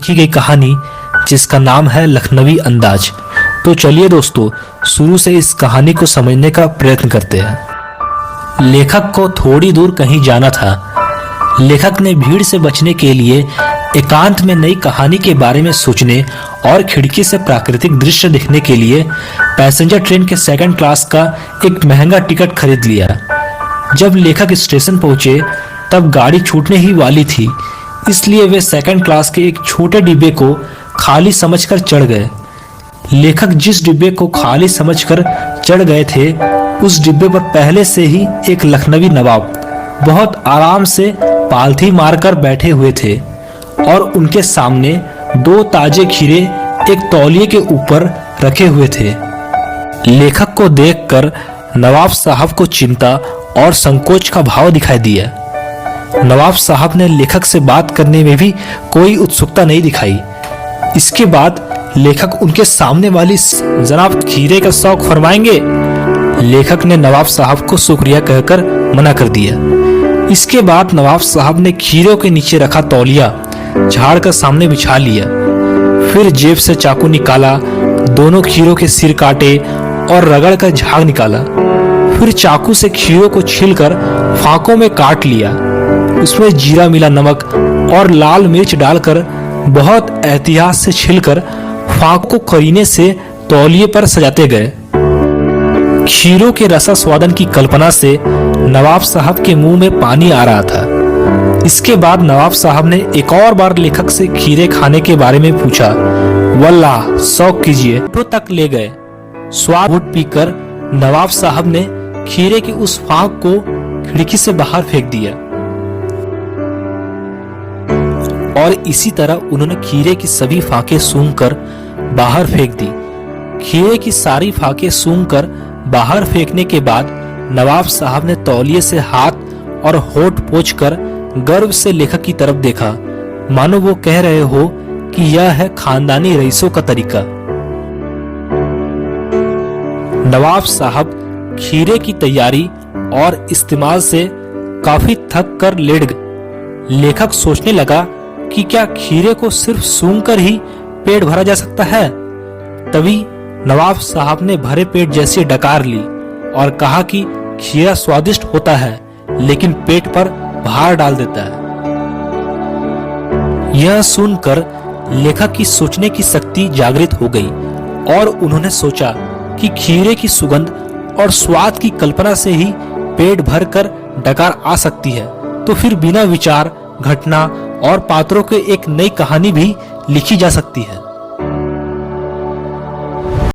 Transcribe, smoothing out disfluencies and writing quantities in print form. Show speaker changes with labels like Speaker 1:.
Speaker 1: की गई कहानी जिसका नाम है लखनवी अंदाज। तो चलिए दोस्तों, शुरू से इस कहानी को समझने का प्रयत्न करते हैं। लेखक को थोड़ी दूर कहीं जाना था। लेखक ने भीड़ से बचने के लिए एकांत में नई कहानी के बारे में सोचने और खिड़की से प्राकृतिक दृश्य देखने के लिए पैसेंजर ट्रेन के सेकंड क्लास का एक महंगा टिकट खरीद लिया। जब लेखक स्टेशन पहुंचे तब गाड़ी छूटने ही वाली थी, इसलिए वे सेकंड क्लास के एक छोटे डिब्बे को खाली समझकर चढ़ गए। लेखक जिस डिब्बे को खाली समझकर चढ़ गए थे, उस डिब्बे पर पहले से ही एक लखनवी नवाब बहुत आराम से पालथी मारकर बैठे हुए थे और उनके सामने दो ताजे खीरे एक तौलिए के ऊपर रखे हुए थे। लेखक को देखकर नवाब साहब को चिंता और संकोच का भाव दिखाई दिया। नवाब साहब ने लेखक से बात करने में भी कोई उत्सुकता नहीं दिखाई। इसके बाद लेखक उनके सामने वाली जनाब खीरे का शौक फरमाएंगे। लेखक ने नवाब साहब को शुक्रिया कहकर मना कर दिया। इसके बाद नवाब साहब ने खीरों के नीचे रखा तौलिया झाड़ कर सामने बिछा लिया। फिर जेब से चाकू निकाला, दोनों खीरों के सिर काटे और रगड़ कर झाग निकाला। फिर चाकू से खीरों को छीलकर फाकों में काट लिया। उसमें जीरा मिला नमक और लाल मिर्च डालकर बहुत एहतियात से छीलकर फाक को करीने से तौलिए पर सजाते गए। खीरों के रसा स्वादन की कल्पना से नवाब साहब के मुंह में पानी आ रहा था। इसके बाद नवाब साहब ने एक और बार लेखक से खीरे खाने के बारे में पूछा। वल्लाह, शौक कीजिए। तो तक ले गए। स्वाद घूंट पीकर नवाब साहब ने खीरे की उस फाक को खिड़की से बाहर फेंक दिया और इसी तरह उन्होंने खीरे की सभी फाके सूंघकर बाहर फेंक दी। खीरे की सारी फाके सूंघकर बाहर फेंकने के बाद नवाब साहब ने तौलिए से हाथ और होठ पोंछकर गर्व से लेखक की तरफ देखा, मानो वो कह रहे हो कि यह है खानदानी रईसों का तरीका। नवाब साहब खीरे की तैयारी और इस्तेमाल से काफी थक कर लेट गए। लेखक सोचने लगा कि क्या खीरे को सिर्फ सूंघकर ही पेट भरा जा सकता है। तभी नवाब साहब ने भरे पेट जैसी डकार ली और कहा कि खीरा स्वादिष्ट होता है, लेकिन पेट पर भार डाल देता है। यह सुनकर लेखक की सोचने की शक्ति जागृत हो गई और उन्होंने सोचा कि खीरे की सुगंध और स्वाद की कल्पना से ही पेट भर कर डकार आ सकती है, तो फिर बिना विचार, घटना और पात्रों के एक नई कहानी भी लिखी जा सकती है।